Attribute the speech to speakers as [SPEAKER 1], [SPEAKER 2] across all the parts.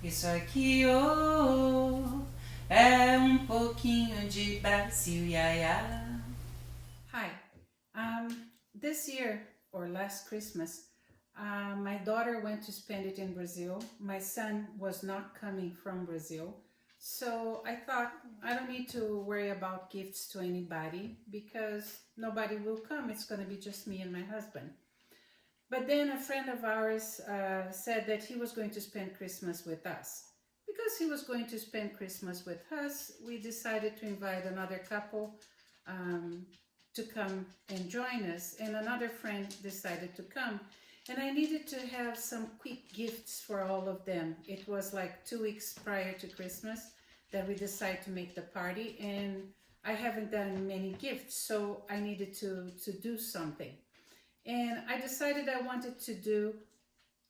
[SPEAKER 1] Isso aqui, oh, é pouquinho de Brasil, iaia. Hi. This year, or last Christmas, my daughter went to spend it in Brazil. My son was not coming from Brazil. So I thought I don't need to worry about gifts to anybody because nobody will come. It's going to be just me and my husband. But then a friend of ours said that he was going to spend Christmas with us. Because he was going to spend Christmas with us, we decided to invite another couple to come and join us. And another friend decided to come. And I needed to have some quick gifts for all of them. It was like 2 weeks prior to Christmas that we decided to make the party. And I haven't done many gifts, so I needed to do something. And I decided I wanted to do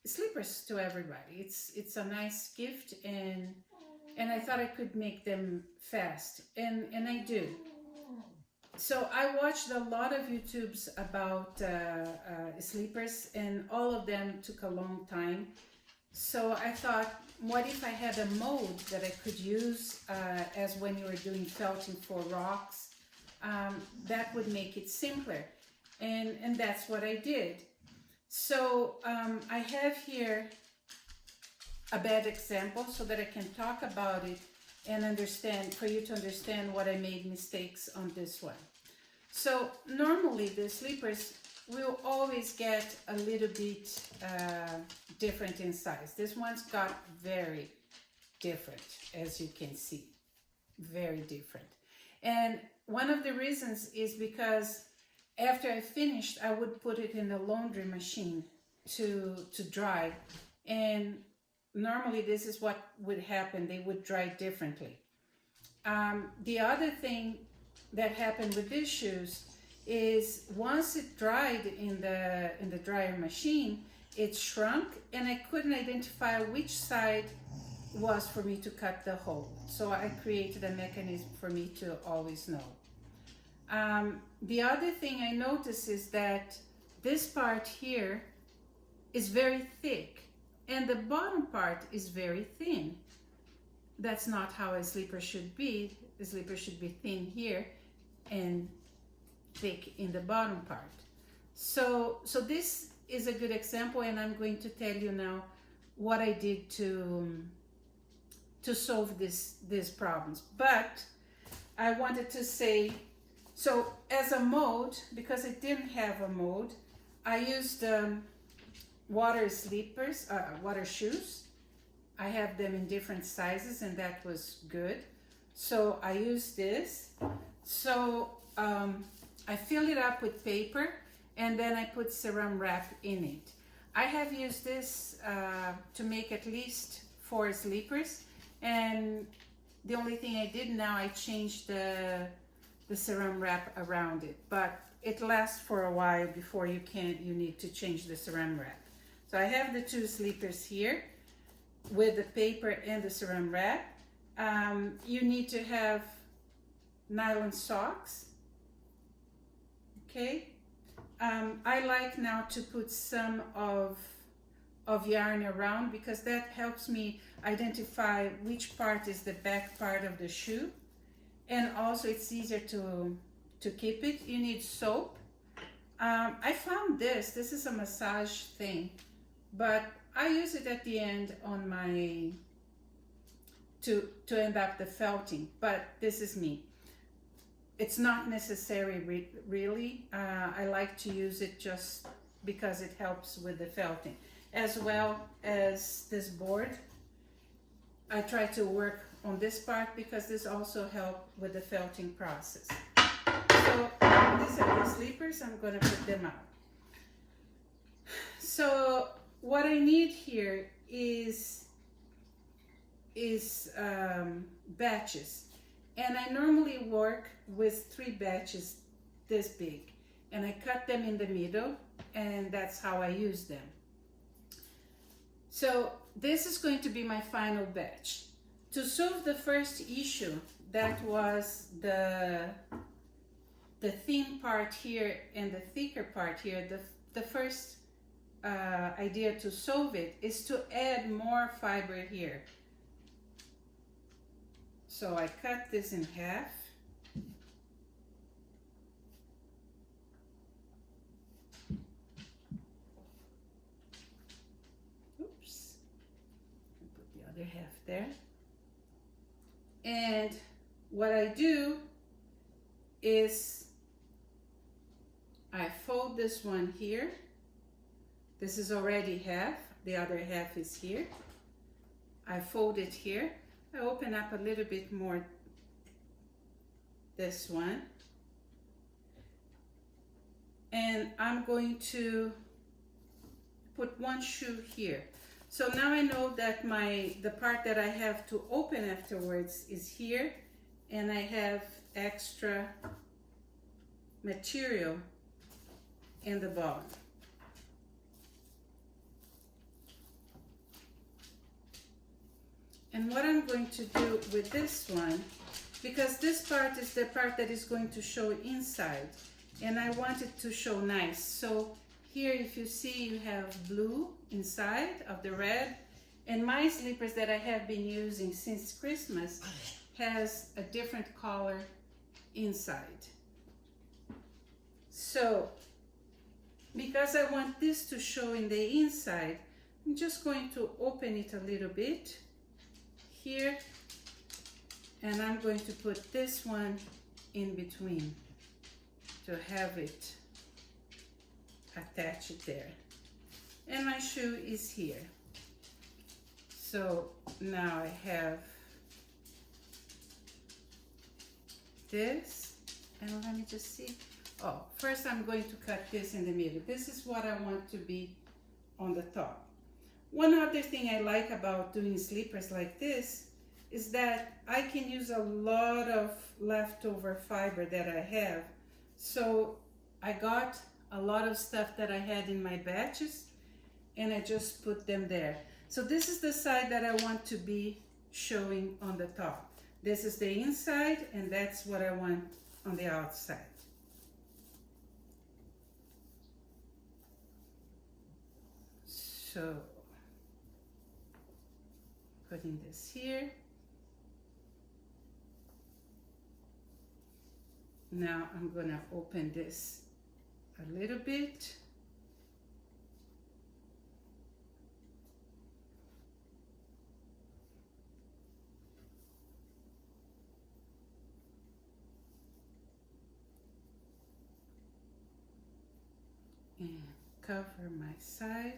[SPEAKER 1] slippers to everybody. It's a nice gift, and I thought I could make them fast, and I do. So I watched a lot of YouTubes about slippers, and all of them took a long time. So I thought, what if I had a mold that I could use as when you were doing felting for rocks? That would make it simpler. And that's what I did. So I have here a bad example so that I can talk about it and understand, for you to understand what I made mistakes on this one. So normally the slippers will always get a little bit different in size. This one's got very different, as you can see, very different. And one of the reasons is because after I finished, I would put it in the laundry machine to dry. And normally this is what would happen. They would dry differently. The other thing that happened with these shoes is once it dried in the dryer machine, it shrunk and I couldn't identify which side was for me to cut the hole. So I created a mechanism for me to always know. The other thing I noticed is that this part here is very thick and the bottom part is very thin. That's not how a slipper should be. The slipper should be thin here and thick in the bottom part. So this is a good example, and I'm going to tell you now what I did to solve these problems. But I wanted to say, so as a mold, because I didn't have a mold, I used water slippers, water shoes. I have them in different sizes, and that was good. So I used this. So I fill it up with paper, and then I put saran wrap in it. I have used this to make at least 4 slippers, and the only thing I did now, I changed the saran wrap around it, but it lasts for a while before you need to change the saran wrap. So I have the 2 slippers here with the paper and the saran wrap. You need to have nylon socks. Okay. I like now to put some of yarn around because that helps me identify which part is the back part of the shoe. And also it's easier to keep it. You need soap. I found this is a massage thing, but I use it at the end on my, to end up the felting, but this is me. It's not necessary really. I like to use it just because it helps with the felting. As well as this board, I try to work on this part because this also helps with the felting process. So these are the slippers. I'm going to put them out. So what I need here is batches, and I normally work with 3 batches this big, and I cut them in the middle, and that's how I use them. So this is going to be my final batch. To solve the first issue, that was the thin part here and the thicker part here, the first idea to solve it is to add more fiber here. So I cut this in half. Oops. Put the other half there. And what I do is I fold this one here. This is already half. The other half is here. I fold it here. I open up a little bit more this one. And I'm going to put one shoe here. So now I know that the part that I have to open afterwards is here, and I have extra material in the bottom. And what I'm going to do with this one, because this part is the part that is going to show inside, and I want it to show nice. So here, if you see, you have blue inside of the red, and my slippers that I have been using since Christmas has a different color inside. So because I want this to show in the inside, I'm just going to open it a little bit here, and I'm going to put this one in between to have it attach it there. And my shoe is here. So now I have this, and let me just see. Oh, first I'm going to cut this in the middle. This is what I want to be on the top. One other thing I like about doing slippers like this is that I can use a lot of leftover fiber that I have. So I got a lot of stuff that I had in my batches, and I just put them there. So this is the side that I want to be showing on the top. This is the inside, and that's what I want on the outside. So putting this here. Now I'm gonna open this a little bit. And cover my side.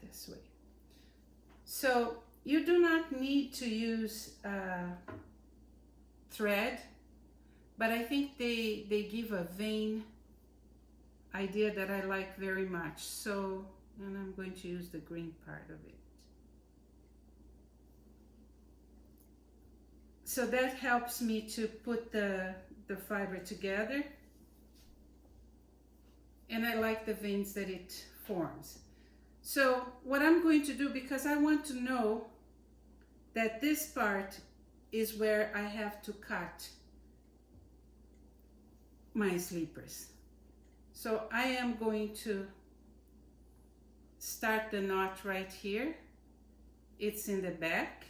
[SPEAKER 1] This way. So you do not need to use thread, but I think they give a vein idea that I like very much. So, and I'm going to use the green part of it. So that helps me to put the fiber together, and I like the veins that it forms. So what I'm going to do, because I want to know that this part is where I have to cut my slippers. So I am going to start the knot right here. It's in the back.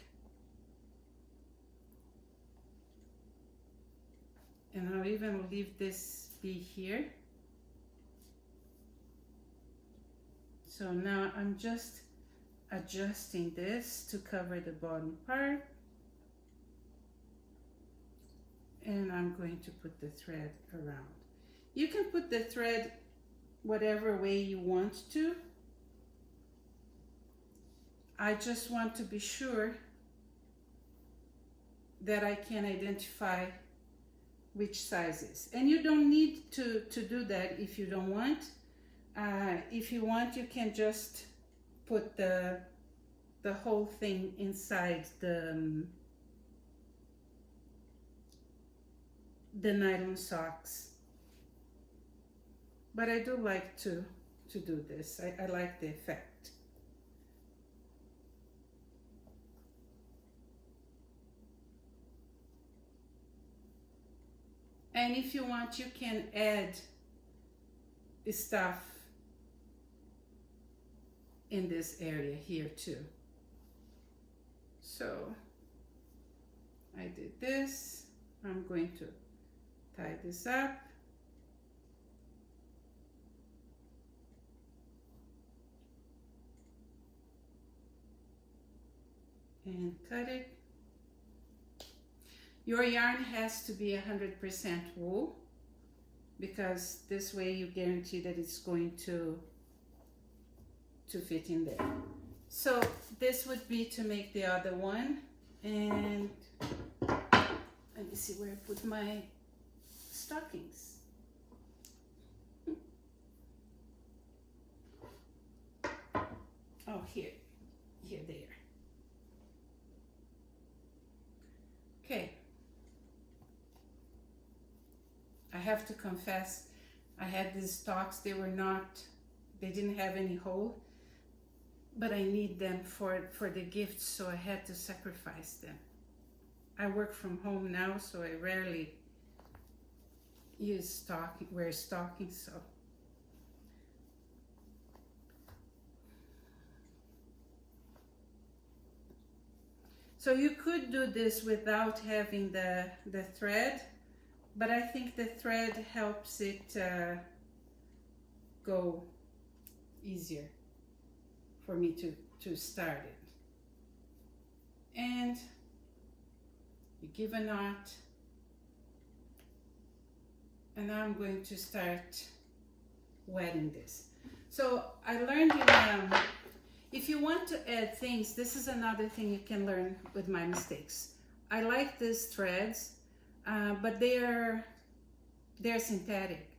[SPEAKER 1] And I'll even leave this be here. So now I'm just adjusting this to cover the bottom part. And I'm going to put the thread around. You can put the thread whatever way you want to. I just want to be sure that I can identify which sizes. And you don't need to do that if you don't want. If you want, you can just put the whole thing inside the nylon socks. But I do like to do this. I like the effect. And if you want, you can add stuff in this area here too. So I did this. I'm going to tie this up. And cut it. Your yarn has to be 100% wool, because this way you guarantee that it's going to fit in there. So this would be to make the other one, and let me see where I put my stockings. Oh, here they are. Okay. I have to confess, I had these stocks, they didn't have any hole, but I need them for the gift, so I had to sacrifice them. I work from home now, so I rarely wear stockings, so. So you could do this without having the thread, but I think the thread helps it go easier for me to start it. And you give a knot, and now I'm going to start wetting this. So I learned if you want to add things, this is another thing you can learn with my mistakes. I like these threads, but they're synthetic.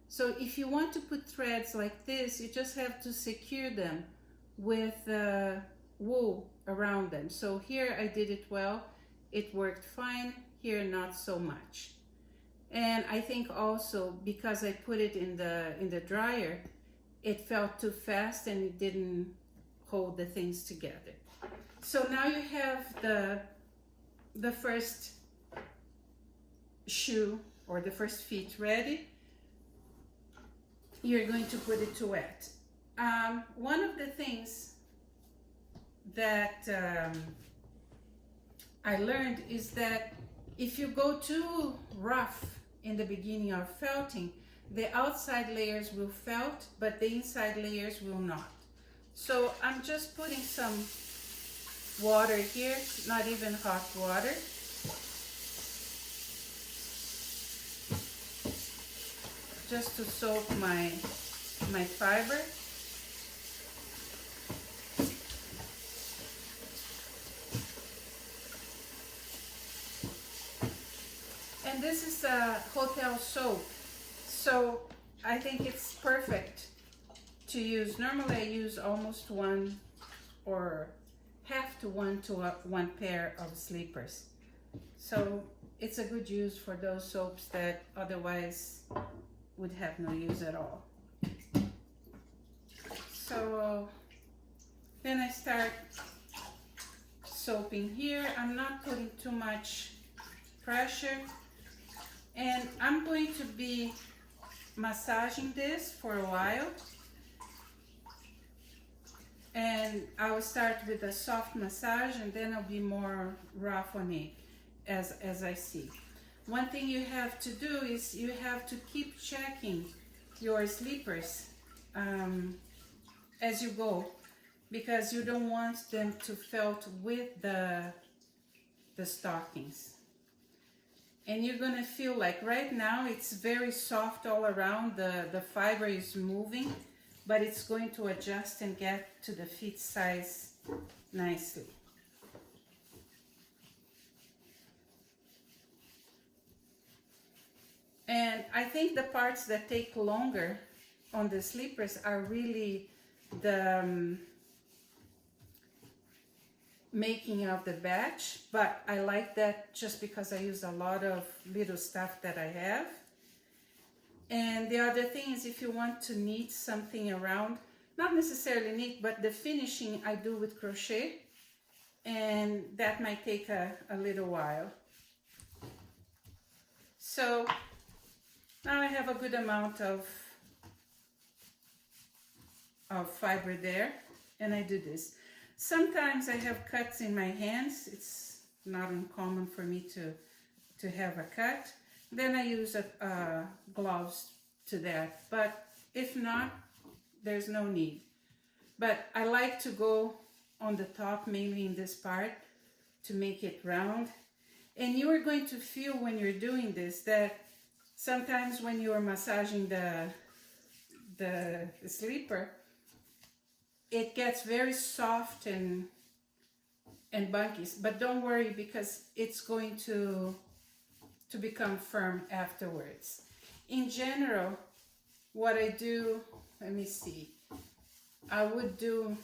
[SPEAKER 1] So if you want to put threads like this, you just have to secure them with wool around them. So here I did it well, it worked fine. Here not so much. And I think also because I put it in the dryer, it felt too fast and it didn't hold the things together. So now you have the first shoe or the first feet ready. You're going to put it to wet. One of the things that I learned is that if you go too rough in the beginning of felting, the outside layers will felt, but the inside layers will not. So I'm just putting some water here, not even hot water. Just to soak my fiber. And this is a hotel soap, so I think it's perfect to use. Normally I use almost one or half to one pair of sleepers. So it's a good use for those soaps that otherwise would have no use at all. So then I start soaping here. I'm not putting too much pressure, and I'm going to be massaging this for a while. And I will start with a soft massage, and then I'll be more rough on it as I see. One thing you have to do is you have to keep checking your sleepers as you go, because you don't want them to felt with the stockings. And you're gonna feel like right now it's very soft all around, the fiber is moving, but it's going to adjust and get to the feet size nicely. And I think the parts that take longer on the sleepers are really the making of the batch, but I like that just because I use a lot of little stuff that I have. And the other thing is, if you want to knit something around, not necessarily knit, but the finishing I do with crochet, and that might take a little while. So now I have a good amount of of fiber there, and I do this. Sometimes I have cuts in my hands. It's not uncommon for me to have a cut. Then I use gloves to that, but if not, there's no need. But I like to go on the top, mainly in this part, to make it round. And you are going to feel when you're doing this that sometimes when you are massaging the sleeper, it gets very soft and bunky. But don't worry, because it's going to become firm afterwards. In general, what I do, let me see, I would do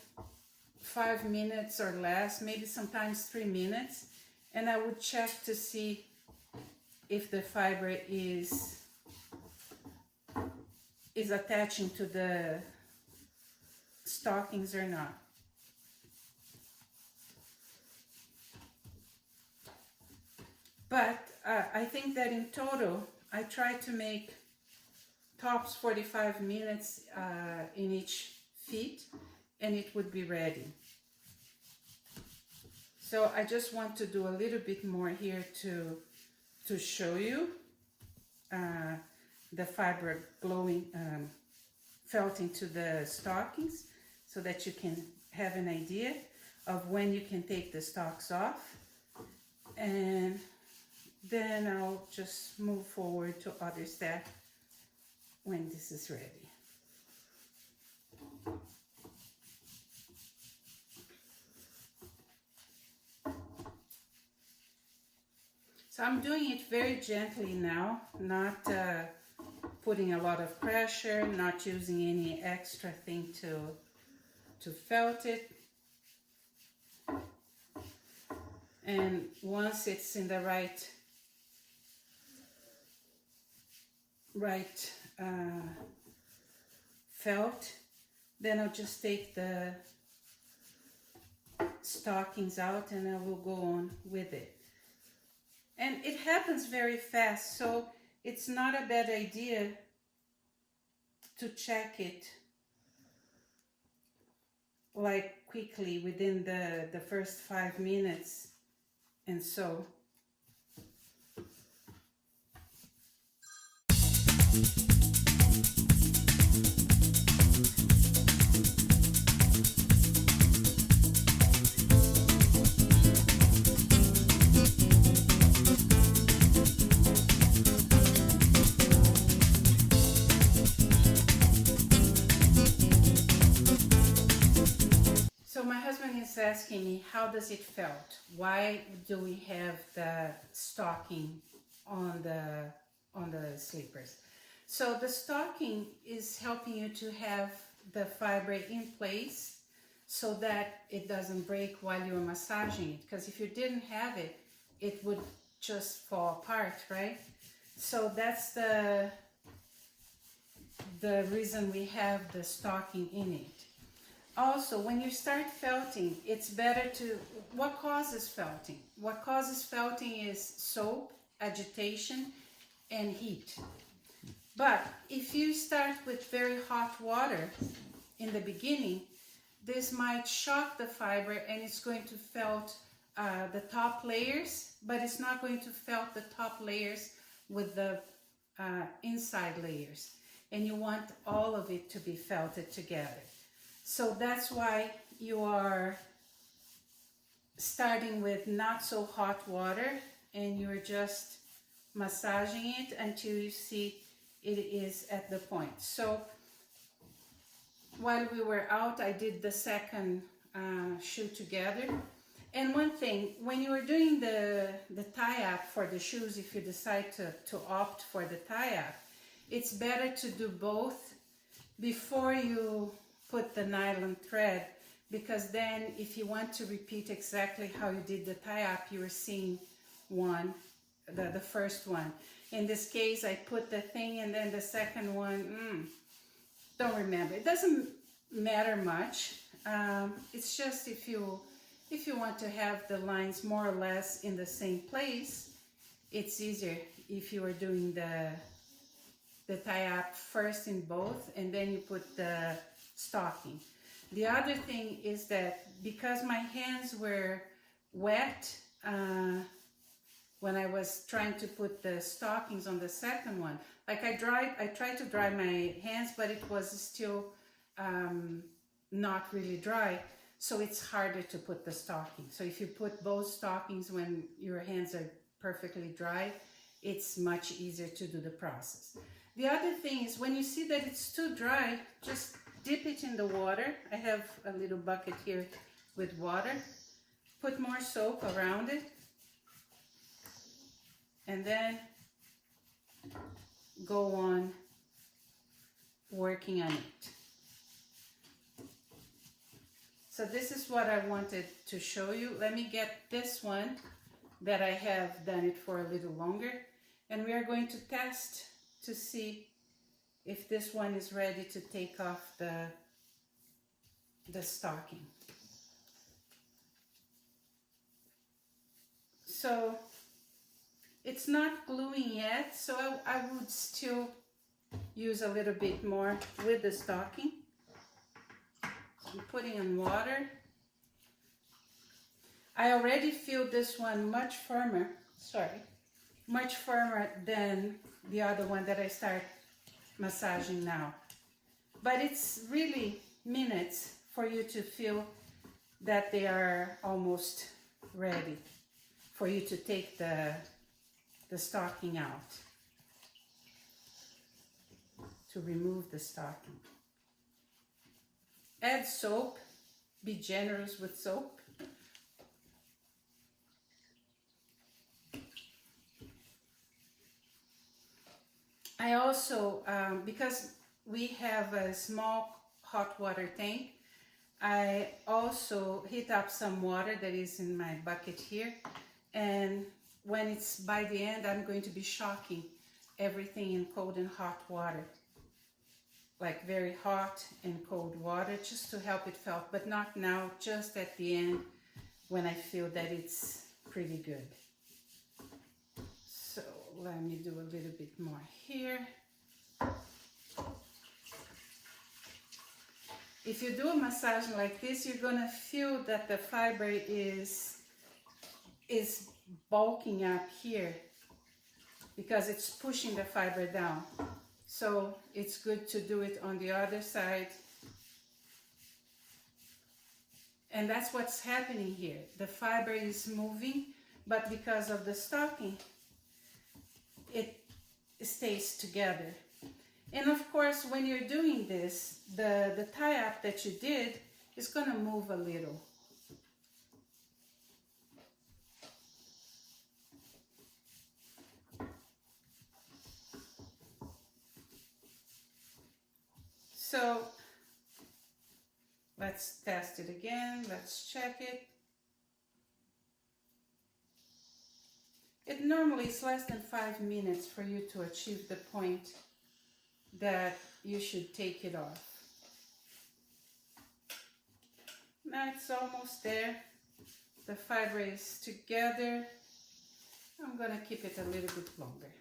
[SPEAKER 1] 5 minutes or less, maybe sometimes 3 minutes, and I would check to see if the fiber is attaching to the stockings or not. But I think that in total, I try to make tops 45 minutes in each feet, and it would be ready. So I just want to do a little bit more here to show you the fiber glowing, felt into the stockings, so that you can have an idea of when you can take the stalks off. And then I'll just move forward to other step when this is ready. So I'm doing it very gently now, not putting a lot of pressure, not using any extra thing to felt it. And once it's in the right felt, then I'll just take the stockings out and I will go on with it. And it happens very fast, so it's not a bad idea to check it like quickly within the first 5 minutes and so. Asking me, how does it felt? Why do we have the stocking on the sleepers? So the stocking is helping you to have the fiber in place so that it doesn't break while you're massaging it, because if you didn't have it, it would just fall apart, right? So that's the reason we have the stocking in it. Also, when you start felting, it's better to, what causes felting? What causes felting is soap, agitation, and heat. But if you start with very hot water in the beginning, this might shock the fiber and it's going to felt the top layers, but it's not going to felt the top layers with the inside layers. And you want all of it to be felted together. So that's why you are starting with not so hot water and you're just massaging it until you see it is at the point. So while we were out, I did the second shoe together. And one thing, when you are doing the tie-up for the shoes, if you decide to opt for the tie-up, it's better to do both before you put the nylon thread, because then if you want to repeat exactly how you did the tie-up, you were seeing the first one. In this case, I put the thing and then the second one, don't remember. It doesn't matter much. It's just if you want to have the lines more or less in the same place, it's easier if you are doing the tie-up first in both and then you put the stocking. The other thing is that because my hands were wet when I was trying to put the stockings on the second one, like I tried to dry my hands, but it was still not really dry, so it's harder to put the stocking. So if you put both stockings when your hands are perfectly dry, it's much easier to do the process. The other thing is when you see that it's too dry, just dip it in the water. I have a little bucket here with water. Put more soap around it, and then go on working on it. So this is what I wanted to show you. Let me get this one that I have done it for a little longer, and we are going to test to see if this one is ready to take off the stocking. So it's not gluing yet, so I would still use a little bit more with the stocking. I'm putting in water. I already feel this one much firmer, much firmer than the other one that I start massaging now. But it's really minutes for you to feel that they are almost ready for you to take the stocking out, to remove the stocking. Add soap, be generous with soap. I also, because we have a small hot water tank, I also heat up some water that is in my bucket here, and when it's by the end, I'm going to be shocking everything in cold and hot water, like very hot and cold water, just to help it felt, but not now, just at the end when I feel that it's pretty good. So let me do a little bit more here. If you do a massage like this, you're gonna feel that the fiber is bulking up here because it's pushing the fiber down. So it's good to do it on the other side. And that's what's happening here. The fiber is moving, but because of the stocking, it stays together. And of course, when you're doing this, the tie-up that you did is going to move a little. So let's test it again. Let's check it. It normally is less than 5 minutes for you to achieve the point that you should take it off. Now it's almost there. The fiber is together. I'm gonna keep it a little bit longer.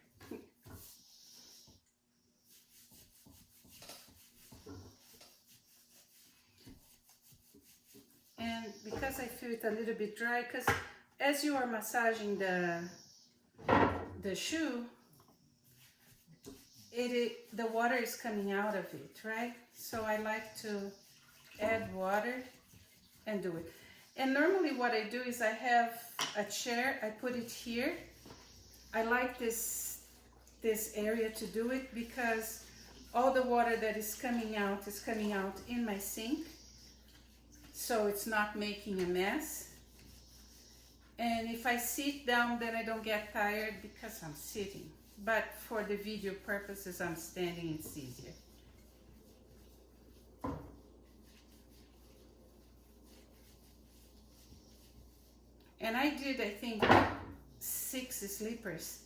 [SPEAKER 1] And because I feel it a little bit dry, because as you are massaging the shoe, the water is coming out of it, right? So I like to add water and do it. And normally what I do is I have a chair, I put it here. I like this area to do it because all the water that is coming out in my sink. So it's not making a mess. And if I sit down, then I don't get tired because I'm sitting. But for the video purposes, I'm standing, it's easier. And I did, I think, 6 slippers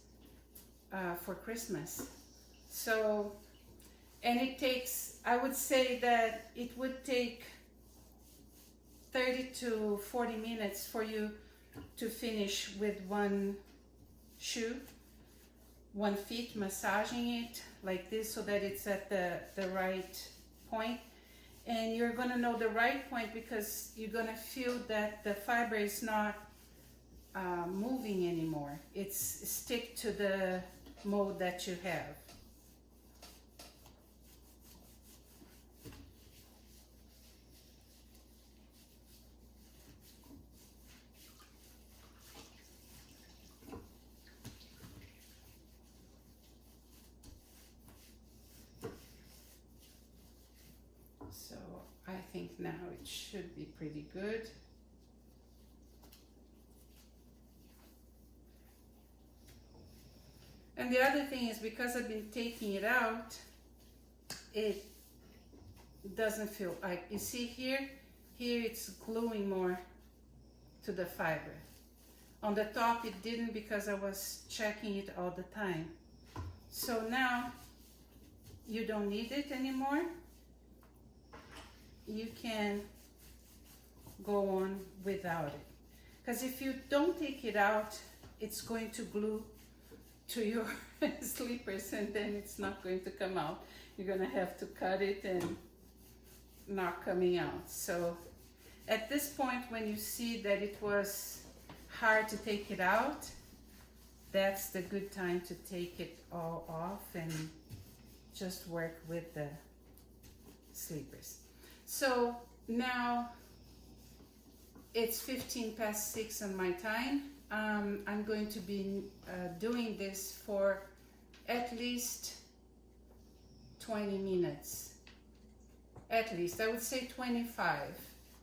[SPEAKER 1] for Christmas. So, and it takes, I would say that it would take 30 to 40 minutes for you to finish with one shoe, 1 foot, massaging it like this so that it's at the right point. And you're going to know the right point because you're going to feel that the fiber is not moving anymore. It's stick to the mold that you have. So I think now it should be pretty good. And the other thing is, because I've been taking it out, it doesn't feel like, you see here it's gluing more to the fiber. On the top it didn't because I was checking it all the time. So now you don't need it anymore. You can go on without it. Because if you don't take it out, it's going to glue to your slippers and then it's not going to come out. You're going to have to cut it and not coming out. So at this point, when you see that it was hard to take it out, that's the good time to take it all off and just work with the slippers. So now it's 6:15 on my time. I'm going to be doing this for at least 20 minutes. At least, I would say 25.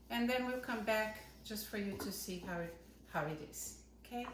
[SPEAKER 1] And then we'll come back just for you to see how it is, okay?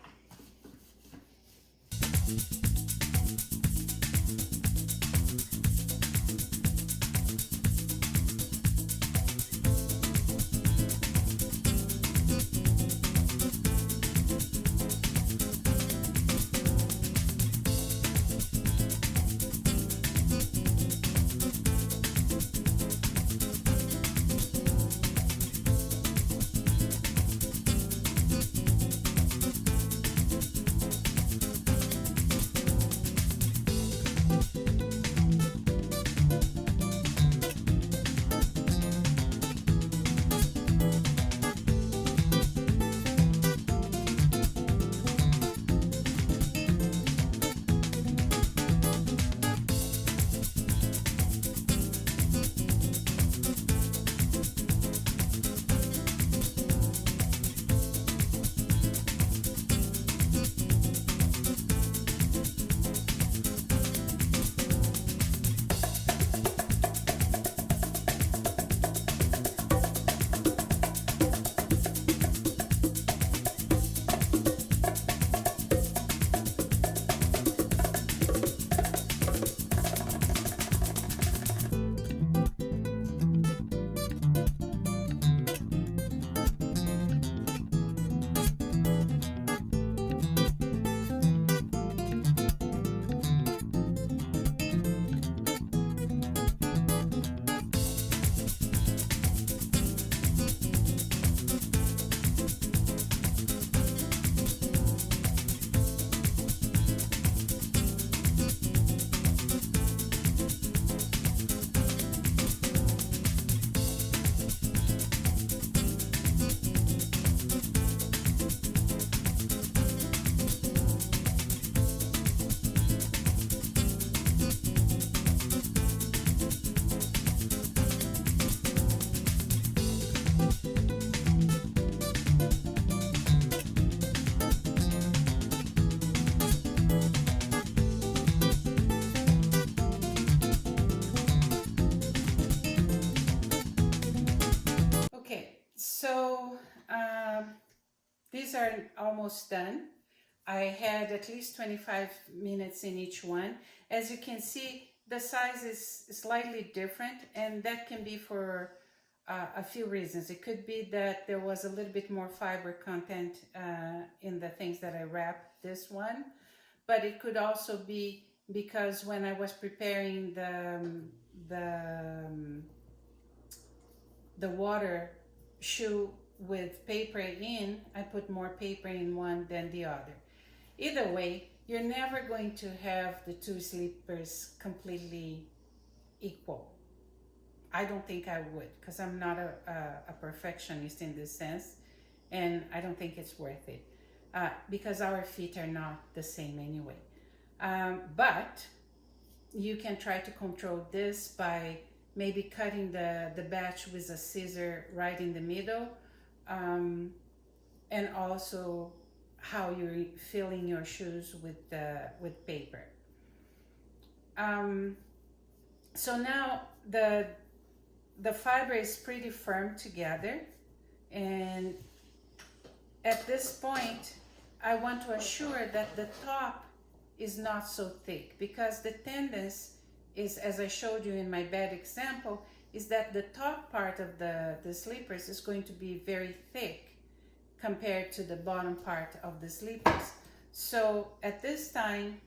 [SPEAKER 1] These are almost done. I had at least 25 minutes in each one. As you can see, the size is slightly different, and that can be for a few reasons. It could be that there was a little bit more fiber content in the things that I wrapped this one, but it could also be because when I was preparing the water shoe with paper in, I put more paper in one than the other. Either way, you're never going to have the two slippers completely equal. I don't think I would, because I'm not a perfectionist in this sense, and I don't think it's worth it, because our feet are not the same anyway. But you can try to control this by maybe cutting the batch with a scissor right in the middle, and also how you're filling your shoes with paper. So now the fiber is pretty firm together, and at this point I want to assure that the top is not so thick, because the tendency is, as I showed you in my bed example, is that the top part of the slippers is going to be very thick compared to the bottom part of the slippers. So at this time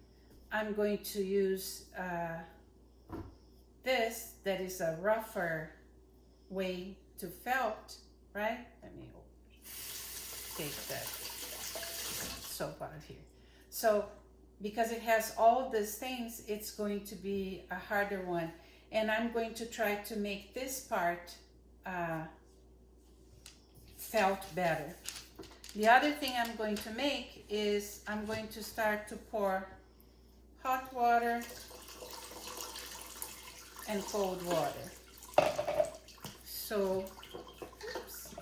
[SPEAKER 1] I'm going to use this, that is a rougher way to felt, right? Let me take that soap out of here. So because it has all these things, it's going to be a harder one, and I'm going to try to make this part felt better. The other thing I'm going to make is I'm going to start to pour hot water and cold water. So, oops.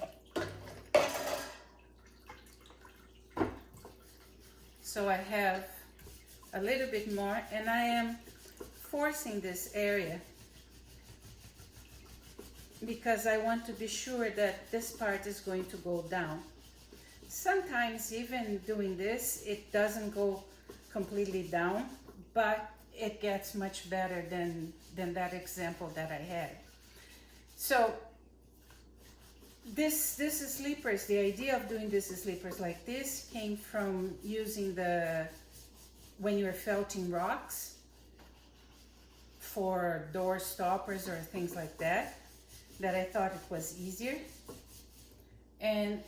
[SPEAKER 1] So I have a little bit more, and I am forcing this area because I want to be sure that this part is going to go down. Sometimes even doing this, it doesn't go completely down, but it gets much better than that example that I had. So this is slippers. The idea of doing this slippers like this came from using when you're felting rocks for door stoppers or things like that I thought it was easier. And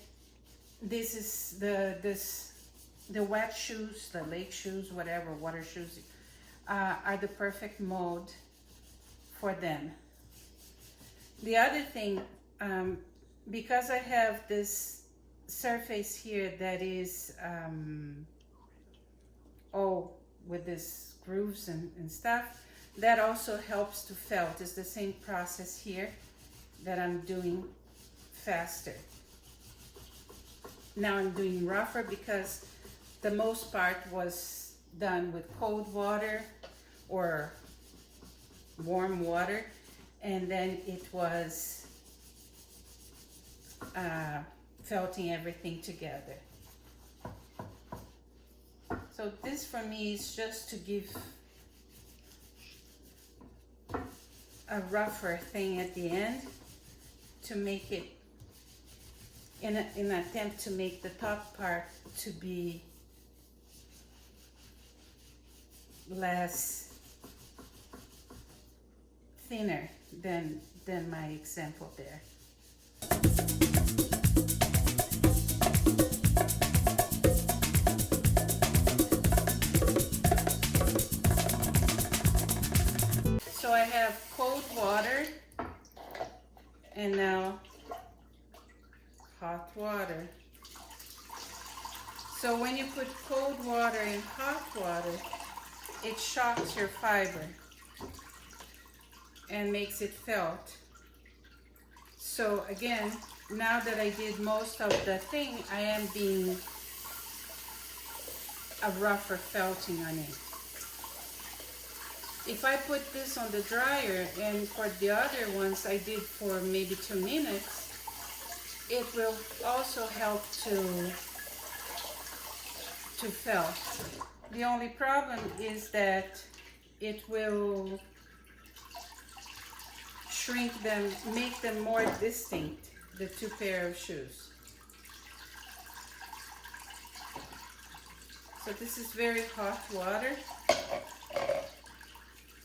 [SPEAKER 1] this is the wet shoes, the lake shoes, whatever, water shoes, are the perfect mold for them. The other thing, because I have this surface here that is with these grooves and stuff, that also helps to felt. It's the same process here that I'm doing faster. Now I'm doing rougher because the most part was done with cold water or warm water, and then it was felting everything together. So this for me is just to give a rougher thing at the end to make it, in an attempt to make the top part to be less thinner than my example there. So I have cold water and now hot water. So when you put cold water in hot water, it shocks your fiber and makes it felt. So again, now that I did most of the thing, I am being a rougher felting on it. If I put this on the dryer, and for the other ones I did for maybe 2 minutes, it will also help to felt. The only problem is that it will shrink them, make them more distinct, the two pair of shoes. So this is very hot water.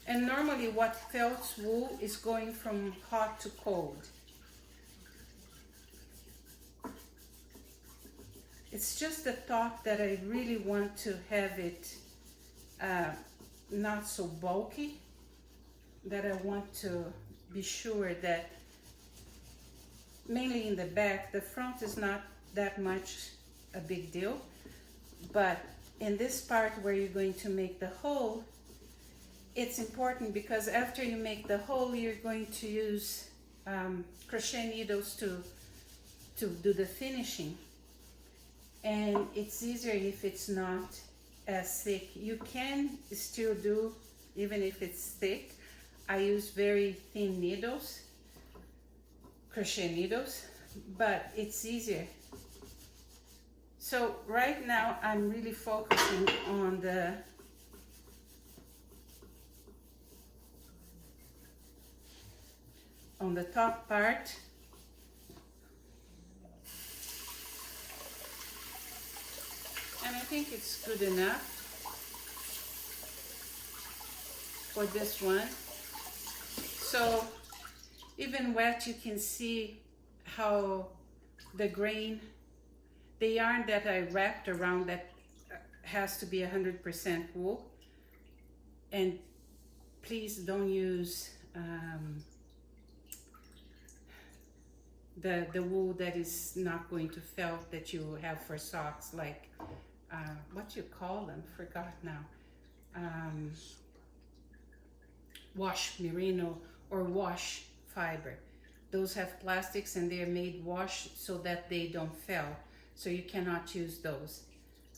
[SPEAKER 1] And normally what felts wool is going from hot to cold. It's just the top that I really want to have it not so bulky, that I want to be sure that mainly in the back, the front is not that much a big deal, but in this part where you're going to make the hole, it's important because after you make the hole, you're going to use crochet needles to do the finishing, and it's easier if it's not as thick. You can still do even if it's thick. I use very thin needles, crochet needles, but it's easier. So right now I'm really focusing on the top part. And I think it's good enough for this one. So even wet, you can see how the grain, the yarn that I wrapped around that has to be 100% wool. And please don't use the wool that is not going to felt that you have for socks, like what you call them, forgot now, wash merino or wash fiber. Those have plastics and they're made wash so that they don't fell, so you cannot use those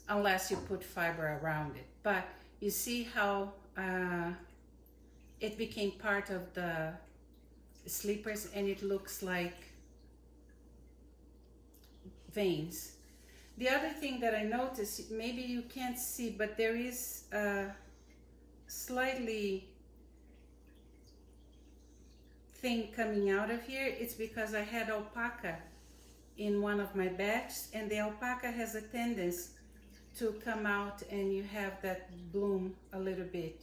[SPEAKER 1] unless you put fiber around it. But you see how it became part of the sleepers, and it looks like veins. The other thing that I noticed, maybe you can't see, but there is a slightly thing coming out of here. It's because I had alpaca in one of my batches, and the alpaca has a tendency to come out and you have that bloom a little bit.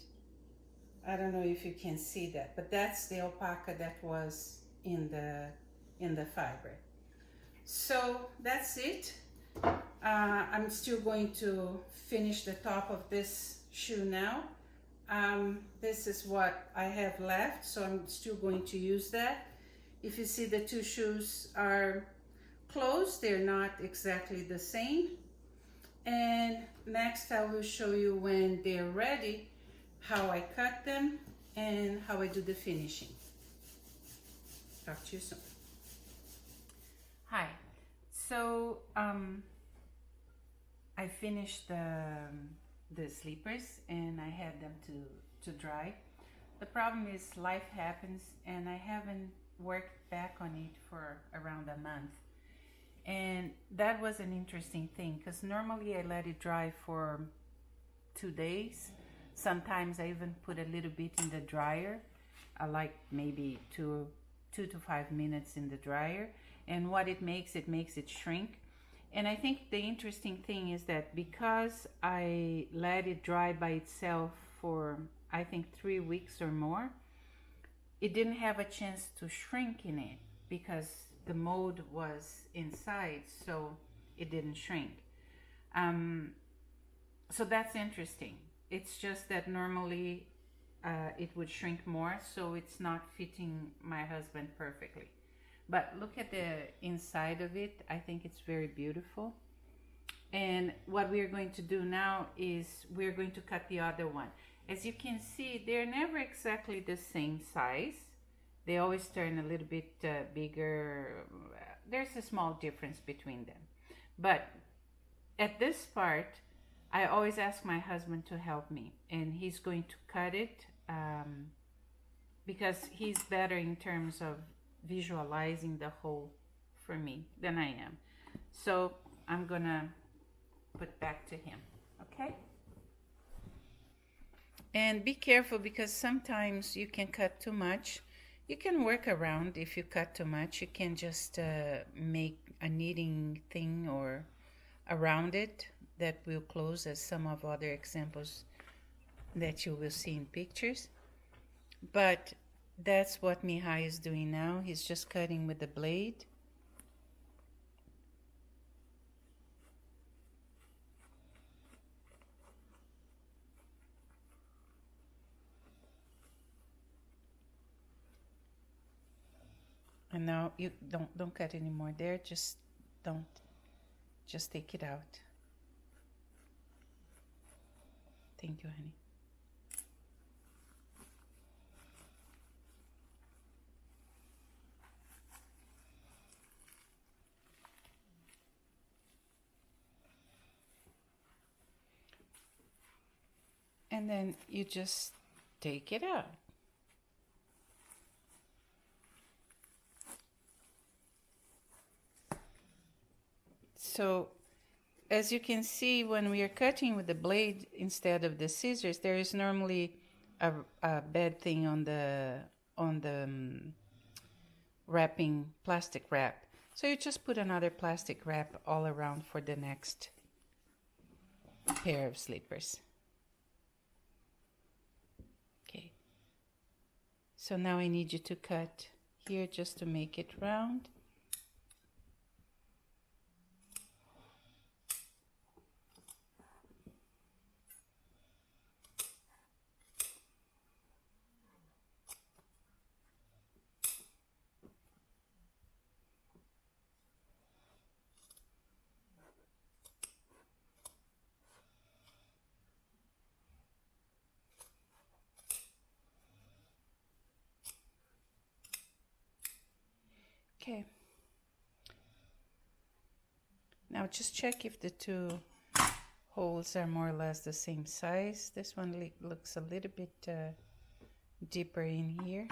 [SPEAKER 1] I don't know if you can see that, but that's the alpaca that was in the fiber. So that's it. I'm still going to finish the top of this shoe now. This is what I have left, so I'm still going to use that. If you see, the two shoes are closed, they're not exactly the same. And next I will show you when they're ready, how I cut them and how I do the finishing. Talk to you soon. Hi. So I finished the sleepers and I had them to dry. The problem is life happens and I haven't worked back on it for around a month. And that was an interesting thing because normally I let it dry for 2 days. Sometimes I even put a little bit in the dryer, like maybe 2 to 5 minutes in the dryer. And what it makes it shrink. And I think the interesting thing is that because I let it dry by itself for I think 3 weeks or more, it didn't have a chance to shrink in it because the mold was inside, so it didn't shrink. So that's interesting. It's just that normally it would shrink more, so it's not fitting my husband perfectly. But look at the inside of it. I think it's very beautiful. And what we are going to do now is we're going to cut the other one. As you can see, they're never exactly the same size. They always turn a little bit bigger. There's a small difference between them. But at this part, I always ask my husband to help me. And he's going to cut it because he's better in terms of visualizing the whole for me than I am. So I'm gonna put back to him, okay? And be careful because sometimes you can cut too much. You can work around if you cut too much. You can just make a knitting thing or around it that will close, as some of other examples that you will see in pictures. But that's what Mihai is doing now. He's just cutting with the blade. And now you don't cut anymore there, just take it out. Thank you, honey. And then you just take it out. So as you can see, when we are cutting with the blade instead of the scissors, there is normally a bad thing on the wrapping plastic wrap. So you just put another plastic wrap all around for the next pair of slippers. Okay. So now I need you to cut here just to make it round. Okay. Now just check if the two holes are more or less the same size. This one looks a little bit deeper in here.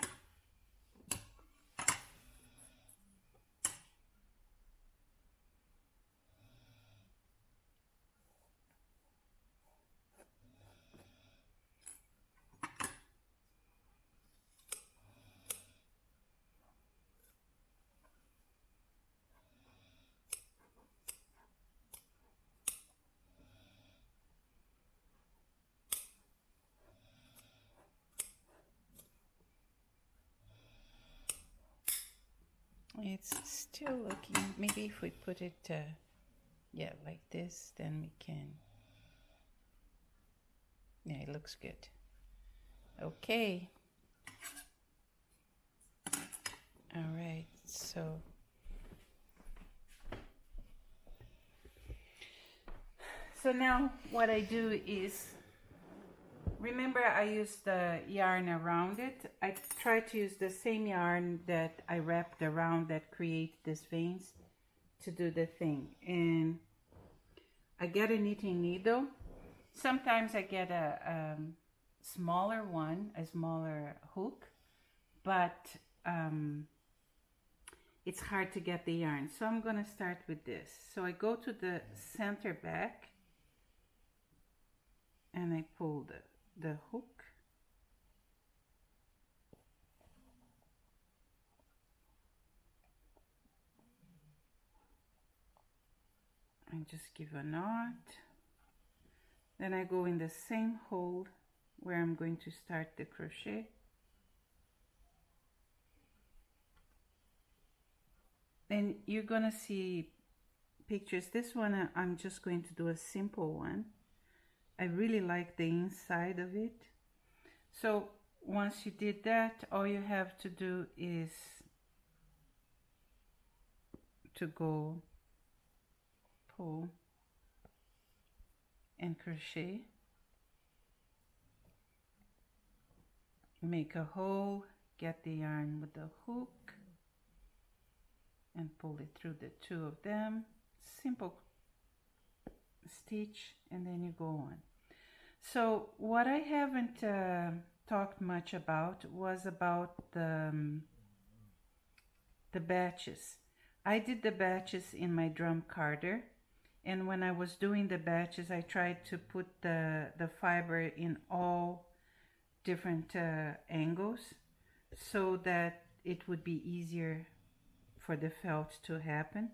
[SPEAKER 1] It's still looking, maybe if we put it, yeah, like this, then we can, yeah, it looks good. Okay. All right, so now what I do is, remember I used the yarn around it. I try to use the same yarn that I wrapped around that create these veins to do the thing. And I get a knitting needle. Sometimes I get a smaller one, a smaller hook, but it's hard to get the yarn. So I'm gonna start with this. So I go to the center back and I pull the hook. And just give a knot. Then I go in the same hole where I'm going to start the crochet. And you're gonna see pictures. This one I'm just going to do a simple one. I really like the inside of it. So once you did that, all you have to do is to go pull and crochet, make a hole, get the yarn with the hook and pull it through the two of them. Simple stitch, and then you go on. So what I haven't talked much about was about the batches. I did the batches in my drum carder, and when I was doing the batches I tried to put the fiber in all different angles so that it would be easier for the felt to happen.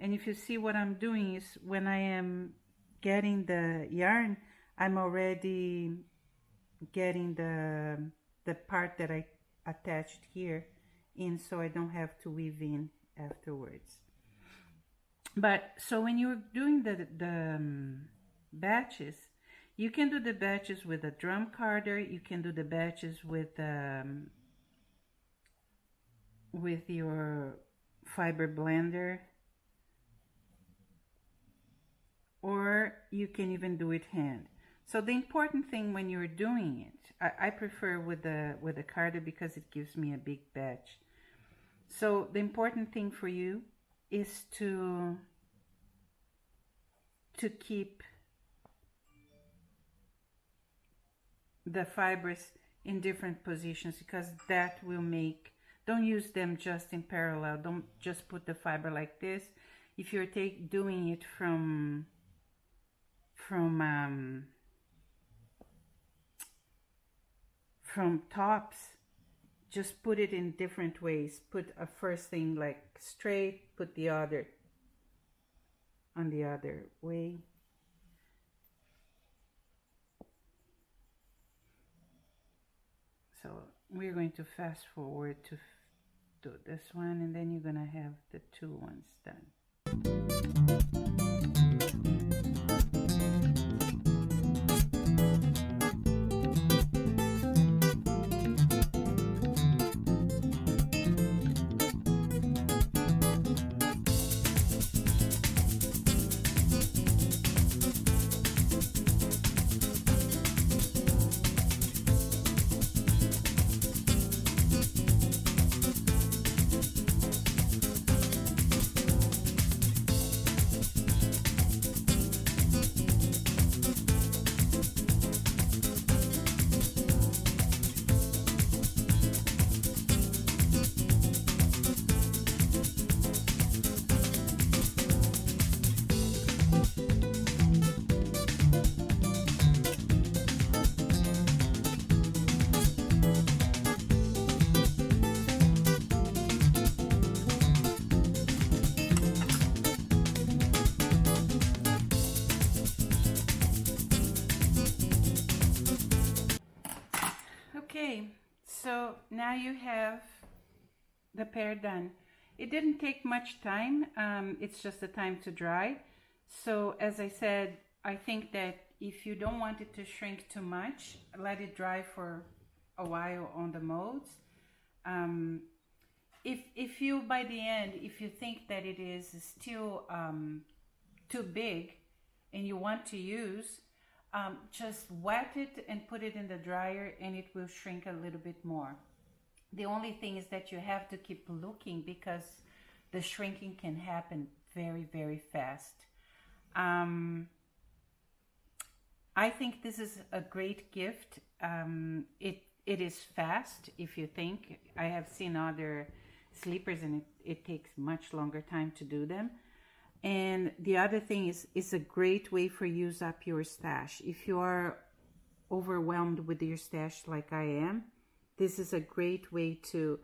[SPEAKER 1] And if you see, what I'm doing is when I am getting the yarn, I'm already getting the part that I attached here in, so I don't have to weave in afterwards. But so when you're doing the batches, you can do the batches with a drum carder, you can do the batches with with your fiber blender, or you can even do it hand. So the important thing when you're doing it, I prefer with the carder because it gives me a big batch. So the important thing for you is to keep the fibers in different positions, because that will make, don't use them just in parallel. Don't just put the fiber like this. If you're doing it from tops, just put it in different ways. Put a first thing like straight, put the other on the other way. So we're going to fast forward to do this one, and then you're gonna have the two ones done. Okay, so now you have the pair done. It didn't take much time, it's just the time to dry. So as I said, I think that if you don't want it to shrink too much, let it dry for a while on the molds. If you, by the end, if you think that it is still too big and you want to use, just wet it and put it in the dryer, and it will shrink a little bit more. The only thing is that you have to keep looking, because the shrinking can happen very, very fast. I think this is a great gift. It is fast, if you think. I have seen other sleepers and it takes much longer time to do them. And the other thing is, it's a great way for use up your stash. If you are overwhelmed with your stash like I am, this is a great way to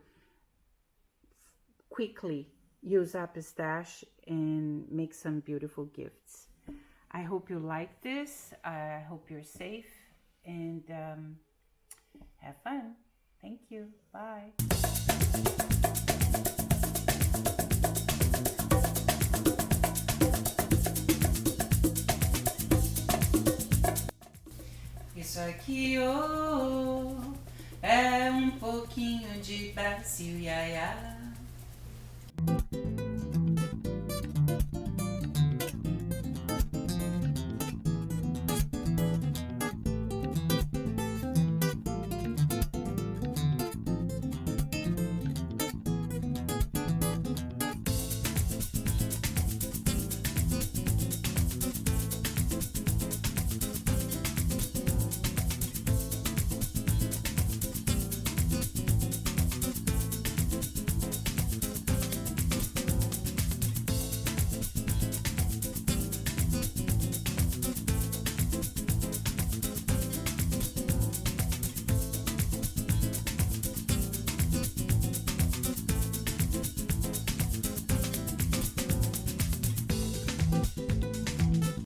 [SPEAKER 1] quickly use up a stash and make some beautiful gifts. I hope you like this. I hope you're safe, and have fun. Thank you. Bye. Isso aqui, oh, é pouquinho de Brasil, iaiá.